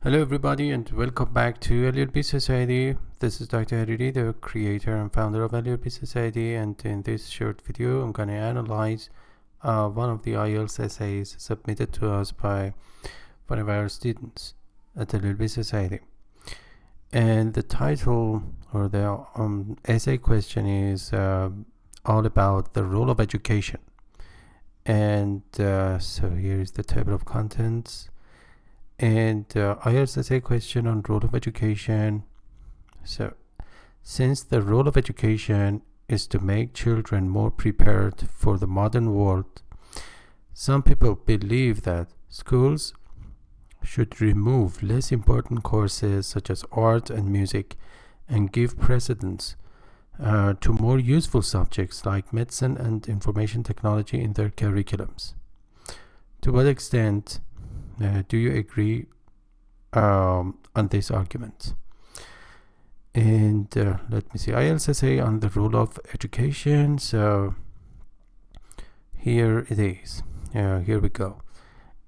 Hello everybody and welcome back to LELB Society. This is Dr. Hariri, the creator and founder of LELB Society, and in this short video I'm going to analyze one of the IELTS essays submitted to us by one of our students at LELB Society. And the title or the essay question is all about the role of education. And so here is the table of contents. And IELTS essay question on role of education. So, since the role of education is to make children more prepared for the modern world, some people believe that schools should remove less important courses such as art and music and give precedence to more useful subjects like medicine and information technology in their curriculums. To what extent do you agree on this argument? And let me see, IELTS essay on the role of education. So here it is. Here we go.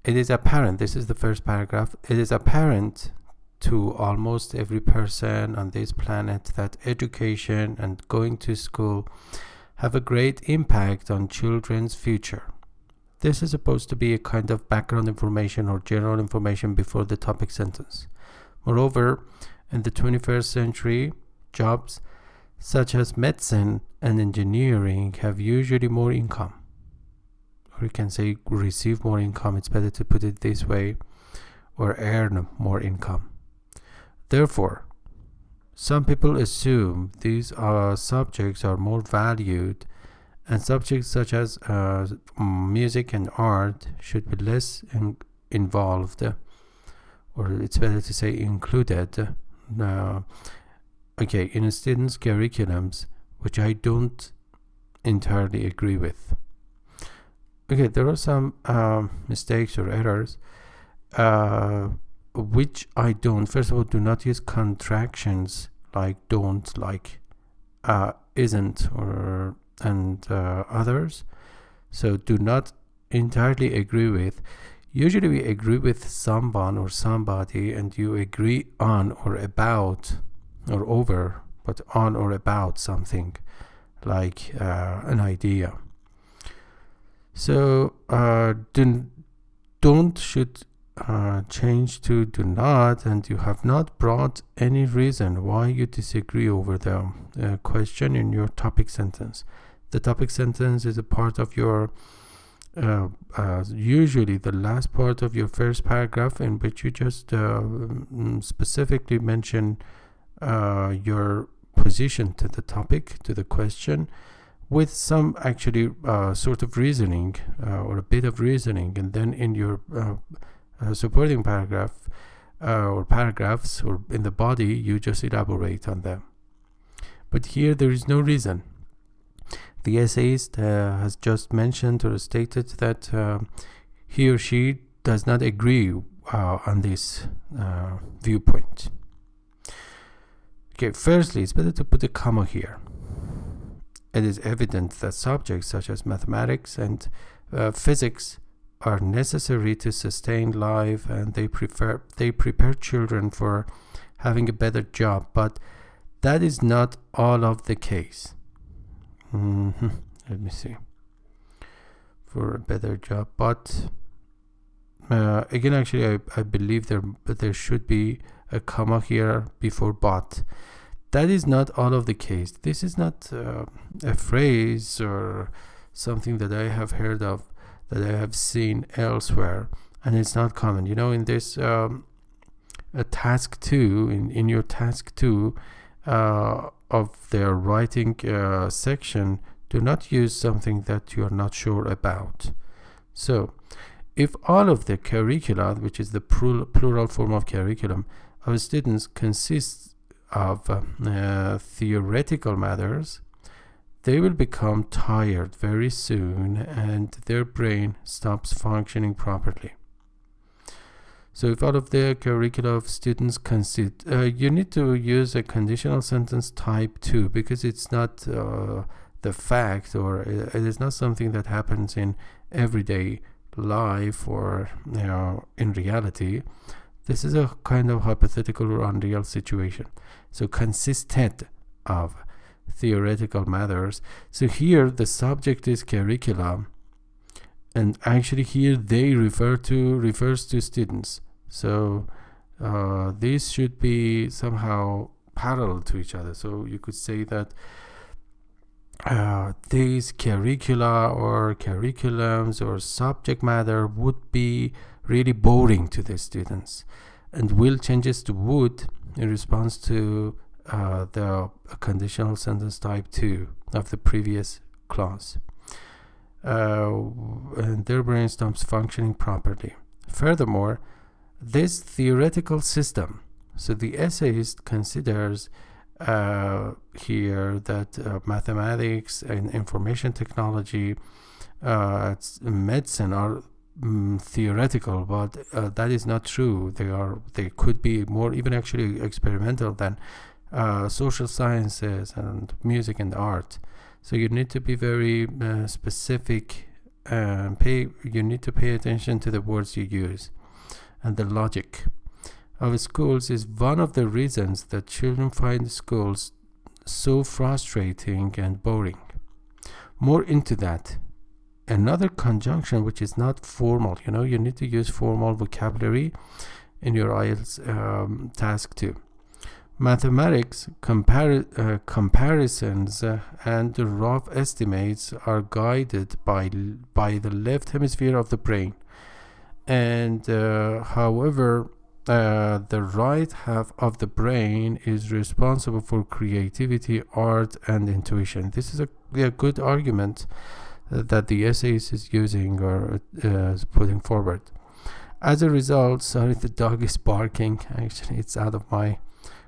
It is apparent, this is the first paragraph, it is apparent to almost every person on this planet that education and going to school have a great impact on children's future. This is supposed to be a kind of background information or general information before the topic sentence. Moreover, in the 21st century, jobs such as medicine and engineering have usually more income. Or you can say receive more income, it's better to put it this way, or earn more income. Therefore, some people assume these subjects are more valued, and subjects such as music and art should be less involved, or it's better to say included, in a student's curriculums, which I don't entirely agree with. Okay, there are some mistakes or errors which I don't. First of all, do not use contractions like don't, like isn't, or and others. So do not entirely agree with. Usually we agree with someone or somebody, and you agree on or about or over, but on or about something like an idea. So don't should change to do not, and you have not brought any reason why you disagree over the question in your topic sentence. The topic sentence is a part of your usually the last part of your first paragraph, in which you just specifically mention your position to the topic, to the question, with some actually sort of reasoning or a bit of reasoning, and then in your supporting paragraph or paragraphs or in the body you just elaborate on them. But here there is no reason. The essayist has just mentioned or stated that he or she does not agree on this viewpoint. Okay, firstly, it's better to put a comma here. It is evident that subjects such as mathematics and physics are necessary to sustain life, and they prepare children for having a better job, but that is not all of the case. Let me see. For a better job, but again, actually, I believe there should be a comma here before but. That is not all of the case. This is not a phrase or something that I have heard of, that I have seen elsewhere, and it's not common. You know, in this task 2, in your task 2 of their writing section, do not use something that you are not sure about. So if all of the curricula, which is the plural form of curriculum, of students consists of theoretical matters, they will become tired very soon and their brain stops functioning properly. So if all of the curricula of students consist, you need to use a conditional sentence type 2, because it's not the fact, or it is not something that happens in everyday life or in reality. This is a kind of hypothetical or unreal situation. So consisted of theoretical matters. So here the subject is curriculum, and actually here they refers to students. So these should be somehow parallel to each other. So you could say that these curricula or curriculums or subject matter would be really boring to the students, and will changes to would in response to the conditional sentence type 2 of the previous clause. And their brain stops functioning properly. Furthermore, this theoretical system, so the essayist considers here that mathematics and information technology, medicine are theoretical, but that is not true. They could be more even actually experimental than social sciences and music and art. So you need to be very specific. You need to pay attention to the words you use, and the logic of schools is one of the reasons that children find schools so frustrating and boring. More into that. Another conjunction which is not formal, you need to use formal vocabulary in your IELTS task 2. Mathematics comparisons and rough estimates are guided by the left hemisphere of the brain, and however the right half of the brain is responsible for creativity, art, and intuition. This is a good argument that the essayist is using or is putting forward. As a result, sorry, the dog is barking. Actually, it's out of my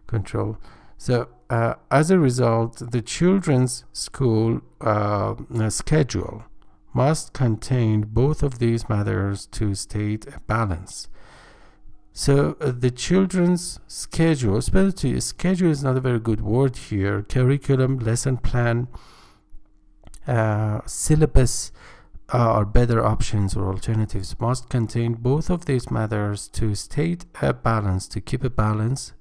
control. So as a result, the children's school schedule must contain both of these matters to state a balance. So the children's schedule, especially schedule is not a very good word here. Curriculum, lesson plan, syllabus are better options or alternatives, must contain both of these matters to state a balance, to keep a balance.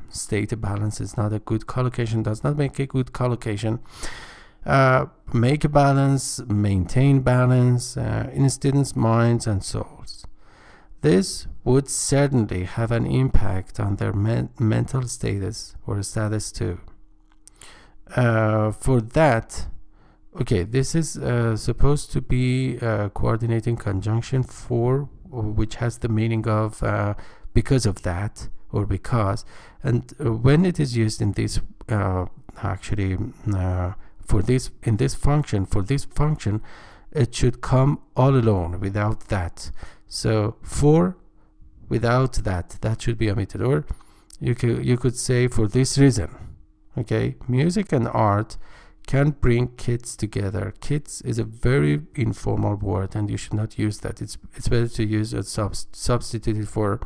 State a balance is not a good collocation, does not make a good collocation. Make a balance, maintain balance in students' minds and souls. This would certainly have an impact on their mental status or status too. For that, okay, this is supposed to be coordinating conjunction 4, which has the meaning of because of that or because, and when it is used in this for this function, it should come all alone without that. So for without that should be omitted, or you could say for this reason. Okay, music and art can bring kids together. Kids is a very informal word, and you should not use that. It's better to use a substitute for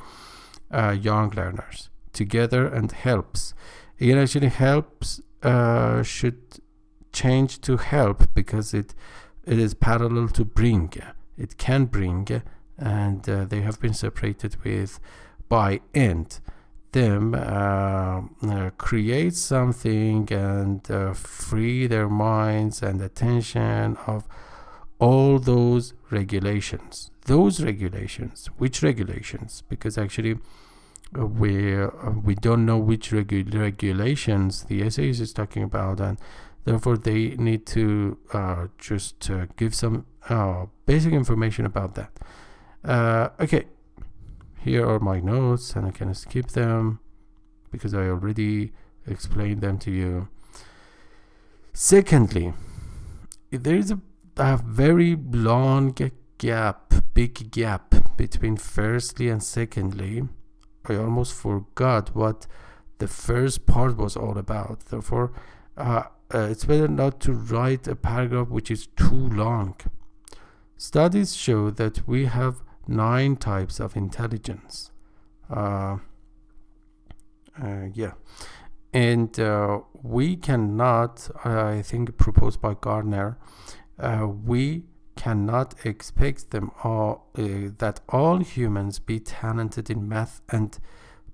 young learners. Together and helps. It actually helps should change to help because it is parallel to bring. It can bring, and they have been separated with by end. Them create something and free their minds and attention of all those regulations. Which regulations? Because actually we don't know which regulations the essayist is talking about, and therefore they need to just give some basic information about that. Okay, here are my notes, and I can skip them because I already explained them to you. Secondly, there is a very long big gap between firstly and secondly. I almost forgot what the first part was all about. Therefore, it's better not to write a paragraph which is too long. Studies show that we have 9 types of intelligence. And we cannot, I think proposed by Gardner, we cannot expect them all that all humans be talented in math and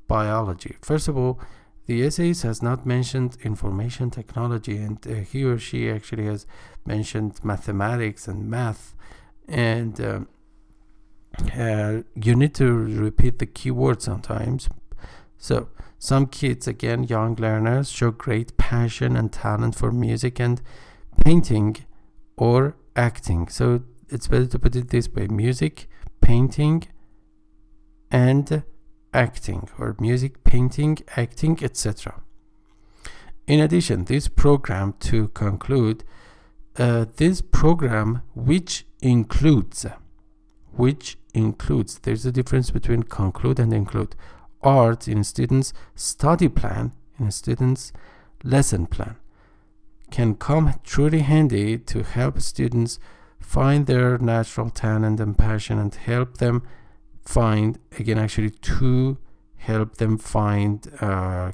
biology. First of all, the essayist has not mentioned information technology, and he or she actually has mentioned mathematics and math, and you need to repeat the keyword sometimes. So some kids, again young learners, show great passion and talent for music and painting or acting. So it's better to put it this way: music, painting, and acting, or music, painting, acting, etc. In addition, this program, to conclude, this program which includes, there's a difference between conclude and include, art in a student's study plan, in a student's lesson plan, can come truly handy to help students find their natural talent and passion, and help them find, again actually to help them find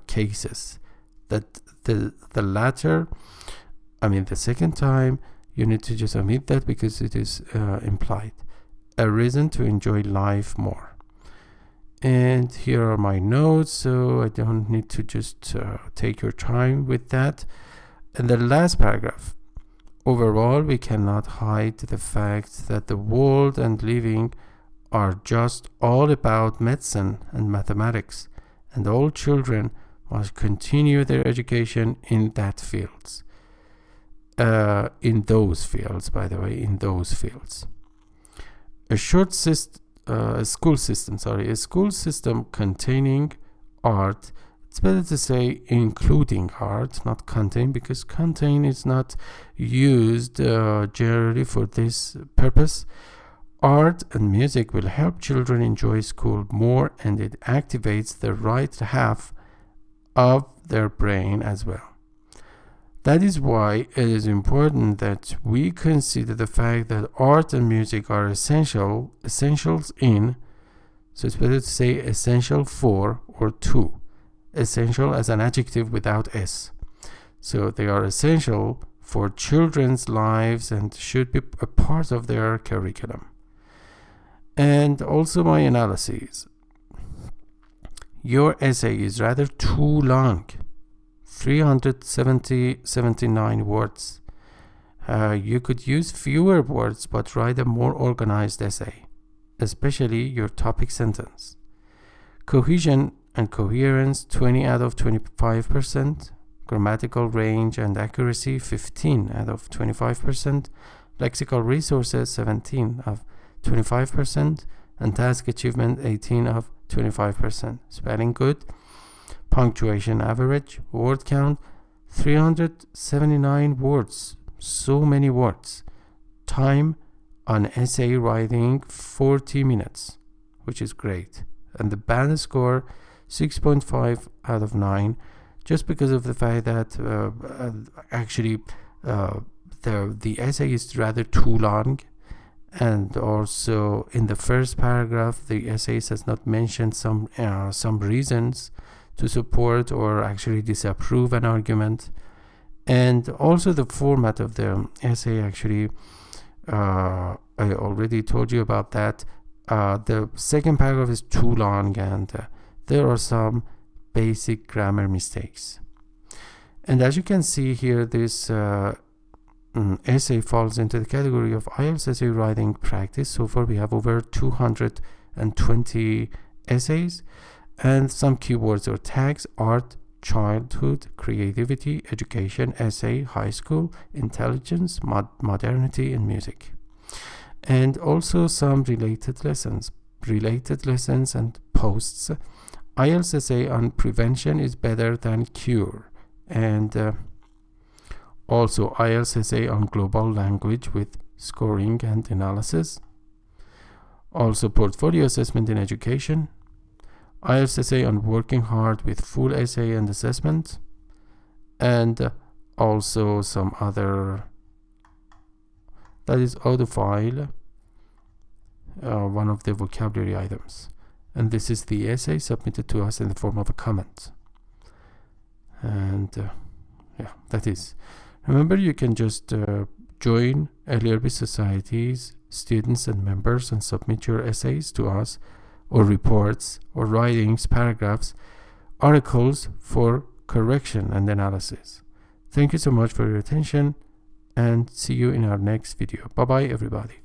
cases that the latter, I mean the second time, you need to just omit that because it is implied, a reason to enjoy life more. And here are my notes, so I don't need to just take your time with that. And the last paragraph: overall, we cannot hide the fact that the world and living are just all about medicine and mathematics, and all children must continue their education in that fields. In those fields, by the way, in those fields. A school system containing art, it's better to say including art, not contain, because contain is not used generally for this purpose. Art and music will help children enjoy school more, and it activates the right half of their brain as well. That is why it is important that we consider the fact that art and music are essentials in, so it's better to say essential for or to, essential as an adjective without s. So they are essential for children's lives and should be a part of their curriculum. And also my analysis. Your essay is rather too long, 379 words. You could use fewer words but write a more organized essay, especially your topic sentence. Cohesion and coherence, 20 out of 25%. Grammatical range and accuracy, 15 out of 25%. Lexical resources, 17 of 25%, and task achievement 18 of 25%. Spelling good. Punctuation average. Word count 379 words. So many words. Time on essay writing 40 minutes, which is great. And the band score 6.5 out of 9, just because of the fact that the essay is rather too long. And also in the first paragraph, the essayist has not mentioned some reasons to support or actually disapprove an argument. And also the format of the essay, actually, I already told you about that. The second paragraph is too long, and there are some basic grammar mistakes. And as you can see here, this essay falls into the category of IELTS essay writing practice. So far we have over 220 essays, and some keywords or tags: art, childhood, creativity, education, essay, high school, intelligence, modernity, and music. And also some related lessons and posts. IELTS essay on prevention is better than cure, and also IELTS essay on global language with scoring and analysis. Also portfolio assessment in education. IELTS essay on working hard with full essay and assessment. And also some other, that is audiophile, one of the vocabulary items. And this is the essay submitted to us in the form of a comment. And yeah, that is. Remember, you can just join LELB Society's students and members and submit your essays to us, or reports, or writings, paragraphs, articles for correction and analysis. Thank you so much for your attention, and see you in our next video. Bye bye everybody.